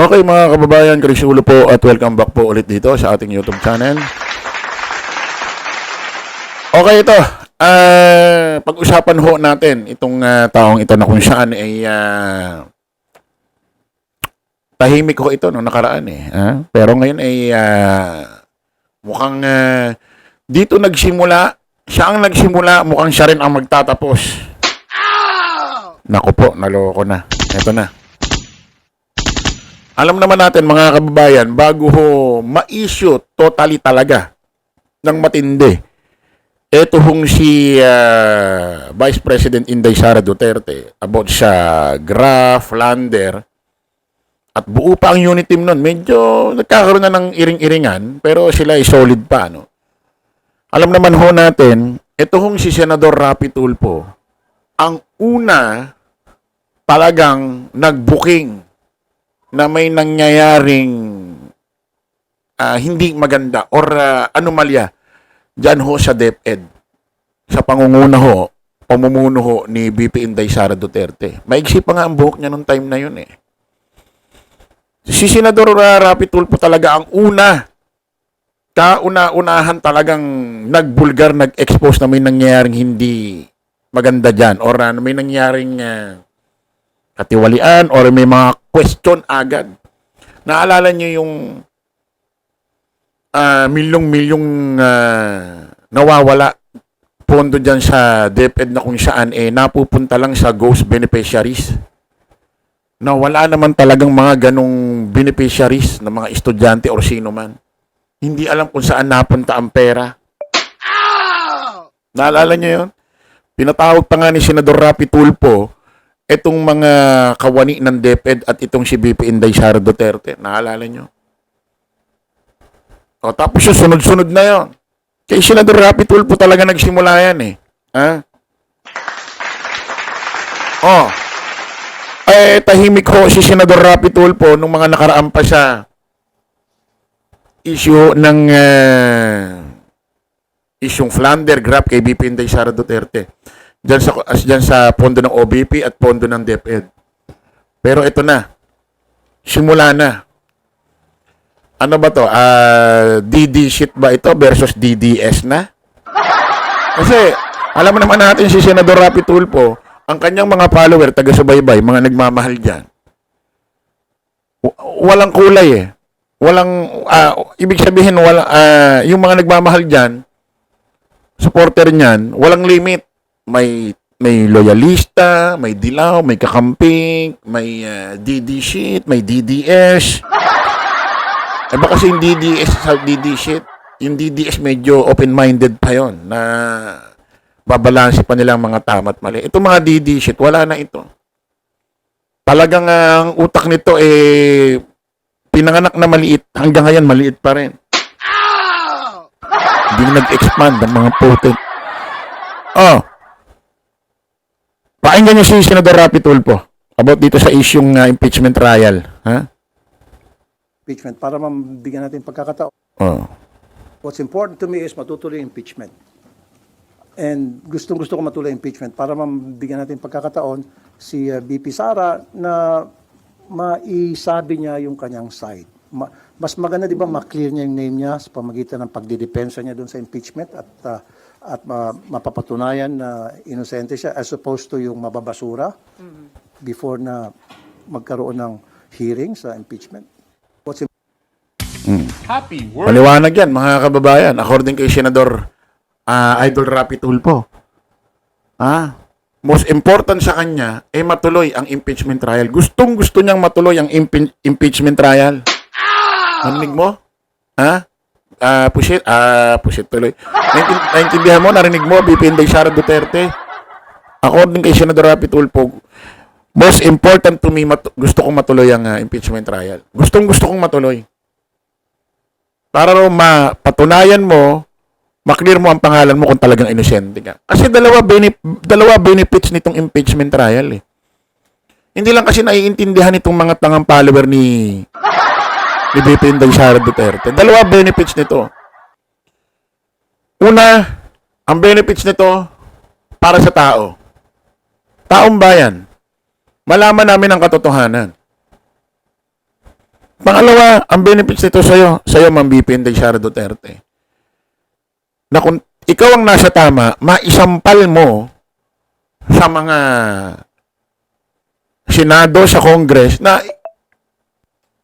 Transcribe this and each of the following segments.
Okay mga kababayan, Krisulo po at welcome back po ulit dito sa ating YouTube channel. Okay ito, pag-usapan ho natin itong taong ito na kung saan ay tahimik ho ito nung nakaraan eh. Pero ngayon ay mukhang dito nagsimula, siya ang nagsimula, mukhang siya rin ang magtatapos. Naku po, naloko na. Ito na. Alam naman natin mga kababayan, bago ho ma-issue totally talaga ng matindi, ito hong si Vice President Inday Sara Duterte about sa Graph, Lander, at buo pa ang unit team nun. Medyo nagkakaroon na ng iring-iringan, pero sila ay solid pa. No? Alam naman ho natin, ito hong si Senador Rapi Tulfo, ang una talagang nag-booking na may nangyayaring hindi maganda or anomalya dyan ho sa DepEd. Sa pangunguna ho, pamumuno ho ni VP Inday Sara Duterte. Maigsi pa nga ang buhok niya nung time na yun eh. Si Senador Rapi Tulfo talaga ang una, kauna-unahan talagang nagbulgar, nag-expose na may nangyayaring hindi maganda dyan or may nangyayaring katiwalian or may mga question agad. Naalala niyo yung milyong-milyong nawawala pondo dyan sa DepEd na kung saan napupunta lang sa ghost beneficiaries. Na wala naman talagang mga ganong beneficiaries na mga estudyante or sino man. Hindi alam kung saan napunta ang pera. Naalala niyo yun? Pinatawag pa nga ni Senador Rapi Tulfo itong mga kawani ng DepEd at itong si VP Inday Sara Duterte. Naalala nyo? O, tapos yung sunod-sunod na yun. Kay Senador Rapi Tulfo talaga nagsimula yan eh. Tahimik ho si Senador Rapi Tulfo nung mga nakaraan pa sa issue ng isyong Flander Graph kay VP Inday Sara Duterte. Diyan sa pondo ng OBP at pondo ng DepEd. Pero ito na. Simula na. Ano ba to? DD sheet ba ito versus DDS na? Kasi alam naman natin si Senador Rapi Tulfo, ang kanyang mga follower, taga-subaybay, mga nagmamahal dyan. Walang kulay eh. Walang, ibig sabihin, yung mga nagmamahal dyan, supporter niyan, walang limit. May loyalista, may dilaw, may kakamping, may DD sheet, may DDS. Baka kasi yung DDS sa DD sheet, yung DDS medyo open-minded pa yon na babalanse pa nilang mga tama at mali. Itong mga DD sheet, wala na ito. Talagang ang utak nito pinanganak na maliit. Hanggang ngayon, maliit pa rin. Hindi nag-expand ang mga potent. Pakinggan niyo si Senador Rapi Tulfo about dito sa isyung impeachment trial. Impeachment para mabigyan natin pagkakataon. What's important to me is matutuloy yung impeachment. And gustong-gusto ko matuloy yung impeachment para mabigyan natin pagkakataon si VP Sara na maisabi niya yung kanyang side. Mas maganda 'di ba ma-clear niya yung name niya sa pamagitan ng pagdidepensa niya doon sa impeachment at mapapatunayan na inosente siya as opposed to yung mababasura before na magkaroon ng hearing sa impeachment. Happy word. Maliwanag yan mga kababayan. According kay Senador Idol Rapi Tulfo. Most important sa kanya matuloy ang impeachment trial. Gustong-gusto niyang matuloy ang impeachment trial. Narinig mo? Pusit tuloy. Naintindihan mo, narinig mo, VP Inday Sara Duterte. According kay Senador Rapi Tulfo, most important to me, gusto kong matuloy ang impeachment trial. Gustong-gusto kong matuloy. Para mapatunayan mo, maklear mo ang pangalan mo kung talagang inosente ka. Kasi dalawa benefits nitong impeachment trial eh. Hindi lang kasi naiintindihan itong mga tangang follower ni VP Inday Sara Duterte. Dalawa benefits nito. Una, ang benefits nito para sa tao. Taong bayan. Malaman namin ang katotohanan. Pangalawa, ang benefits nito sa'yo, Ma'am BP Inday Sara Duterte, na kung ikaw ang nasa tama, maisampal mo sa mga Senado, sa Congress, na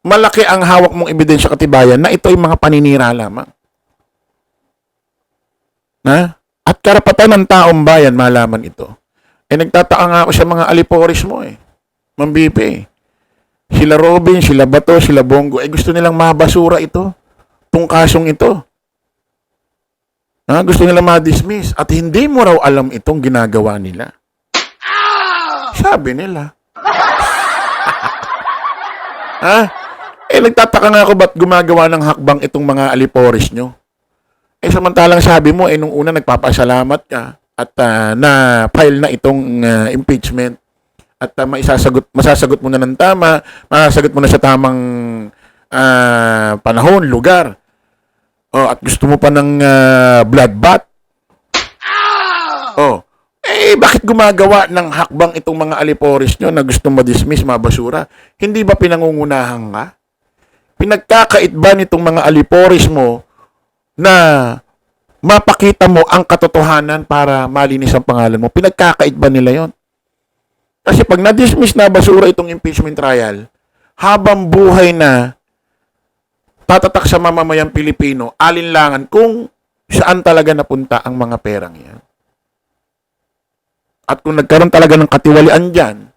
malaki ang hawak mong ebidensya katibayan na ito ay mga paninira lamang. Na? At karapatan ng taong bayan malaman ito. Nagtataka nga ako sa mga aliporis mo Ma'am BP. Sila Robin, sila Bato, sila Bongo, gusto nilang mabasura ito. Itong kasong ito. Gusto nilang ma-dismiss. At hindi mo raw alam itong ginagawa nila. Sabi nila. Nagtataka nga ako ba't gumagawa ng hakbang itong mga aliporis nyo. Samantalang sabi mo, nung una nagpapasalamat ka at na-file na itong impeachment at masasagot mo na ng tama, masasagot mo na sa tamang panahon, lugar. At gusto mo pa ng bloodbath. Bakit gumagawa ng hakbang itong mga aliporis nyo na gusto ma-dismiss, mabasura? Hindi ba pinangungunahan ka? Pinagkakait ba nitong mga aliporis mo na mapakita mo ang katotohanan para malinis ang pangalan mo? Pinagkakait ba nila yon? Kasi pag na-dismiss na basura itong impeachment trial, habang buhay na tatatak sa mamamayang Pilipino, alinlangan kung saan talaga napunta ang mga perang yan. At kung nagkaroon talaga ng katiwalian dyan,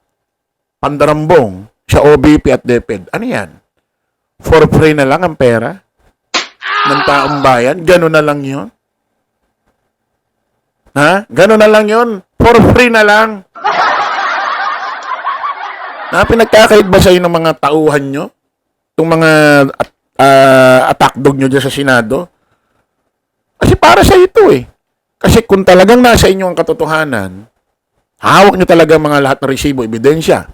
pandarambong sa OBP at DepEd, ano yan? For free na lang ang pera ng taong bayan? Gano'n na lang yun? Gano'n na lang yun? For free na lang? Pinagkakait ba sa'yo ng mga tauhan nyo? Itong mga attack dog nyo dyan sa Senado? Kasi para sa ito Kasi kung talagang nasa inyo ang katotohanan, hawak nyo talaga mga lahat ng resibo, ebidensya.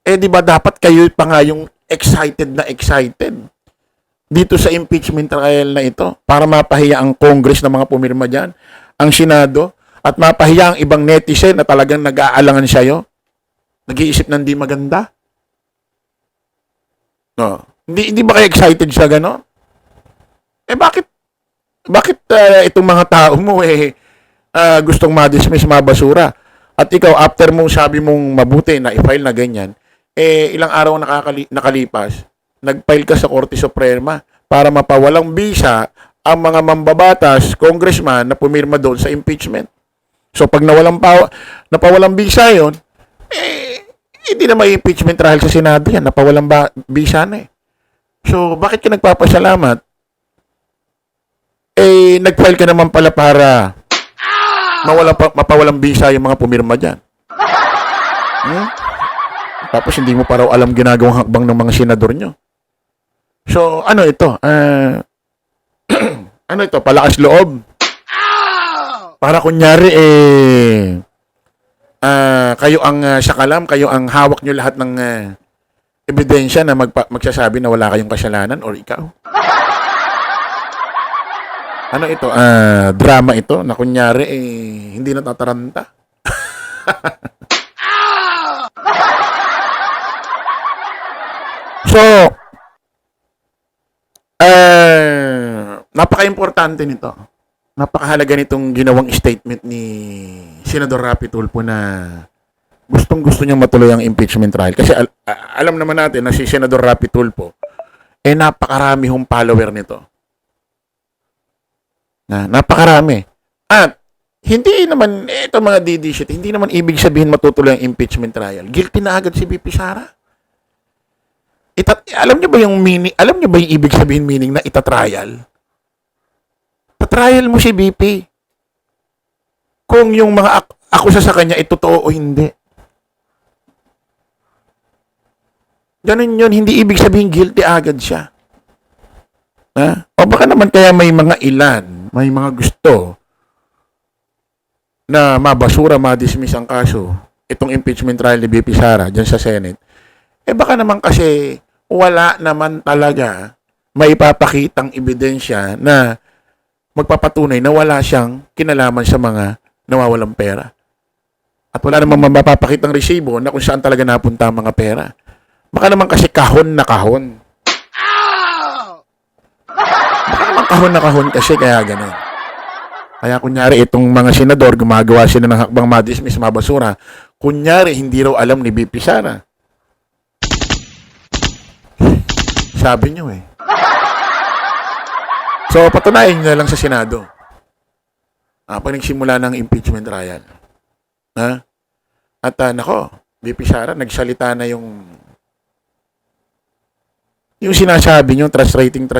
Di ba dapat kayo pa nga yung excited dito sa impeachment trial na ito para mapahiya ang Congress na mga pumirma dyan, ang Senado, at mapahiya ang ibang netizen na talagang nag-aalangan sa'yo, nag-iisip ng di maganda? Hindi ba kayo excited sa gano'n? Bakit itong mga tao mo gustong ma-dismiss, mabasura? At ikaw, after mo sabi mong mabuti na i-file na ganyan, ilang araw nakalipas, nag-file ka sa Korte Suprema para mapawalang bisa ang mga mambabatas, congressman na pumirma doon sa impeachment. So pag napawalang bisa yon, hindi na may impeachment trial sa Senado yan, napawalang bisa na So bakit ka nagpapasalamat? Nag-file ka naman pala para mapawalang bisa yung mga pumirma dyan. Tapos hindi mo pa raw alam ginagawang hakbang ng mga senador nyo. So, ano ito? Ano ito? Palakas loob? Para kunyari, kayo ang sakalam, kayo ang hawak nyo lahat ng ebidensya na magsasabi na wala kayong kasalanan or ikaw? Ano ito? Drama ito na kunyari, hindi natataranta? So, napaka-importante nito. Napakahalaga nitong ginawang statement ni Senador Rapi Tulfo na gustong-gusto niyang matuloy ang impeachment trial. Kasi alam naman natin na si Senador Rapi Tulfo, napakarami hong follower nito. Napakarami. At hindi naman, itong mga DD shit, hindi naman ibig sabihin matutuloy ang impeachment trial. Guilty na agad si VP Sara. Alam niyo ba yung meaning, alam niyo ba yung ibig sabihin meaning na itatrial? Tatrial mo si VP. Kung yung mga akusa sa kanya ay totoo o hindi. Ganun yun, hindi ibig sabihin guilty agad siya. O baka naman kaya may mga ilan, may mga gusto na mabasura, ma-dismiss ang kaso, itong impeachment trial ni VP Sara dyan sa Senate. Baka naman kasi wala naman talaga maipapakitang ebidensya na magpapatunay na wala siyang kinalaman sa mga nawawalang pera. At wala namang mapapakitang resibo na kung saan talaga napunta ang mga pera. Baka naman kasi kahon na kahon. Baka naman kahon na kahon kasi kaya ganun. Kaya kunyari itong mga senador, gumagawa sila ng hakbang madismiss, mabasura. Kunyari, hindi raw alam ni BP Sara. Sabi nyo eh. So, patunayan nyo na lang sa Senado. Pag nagsimula ng impeachment trial. Ha? At nako, BP Sara, nagsalita na yung sinasabi nyo, trust rating,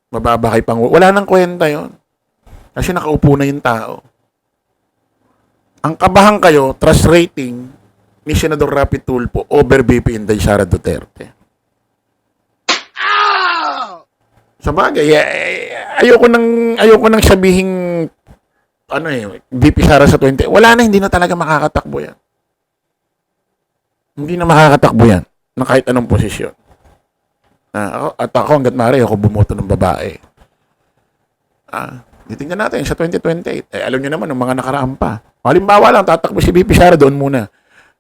mababa kay Pangulo. Wala nang kwenta yon. Kasi nakaupo na yung tao. Ang kabahan kayo, trust rating ni Senador Rapi Tulfo over BP Inday Sara Duterte. Sa bagay, ayoko nang sabihing BP Sara sa 20. Wala na, hindi na talaga makakatakbo yan. Hindi na makakatakbo yan na kahit anong posisyon. Ako hanggat maaari ako bumoto ng babae. Titingnan natin sa 2028. Alam niyo naman ng mga nakaraan pa. Halimbawa lang, tatakbo si BP Sara doon muna.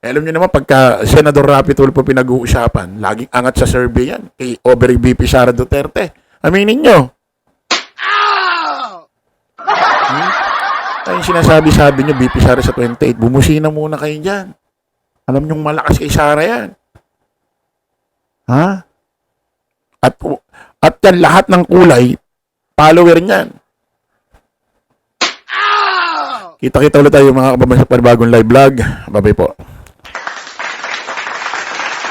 Alam niyo naman, pagka Senador Rapi Tulfo pinag-uusapan, laging angat sa survey yan kay over BP Sara Duterte. Aminin nyo. Yung sinasabi nyo, BP Sara sa 28, bumusina muna kayo dyan. Alam nyong malakas kay Sara yan. Ha? At yan, lahat ng kulay, follower niyan. Kita-kita ulit tayo mga kababayan sa panibagong live vlog. Bye-bye po.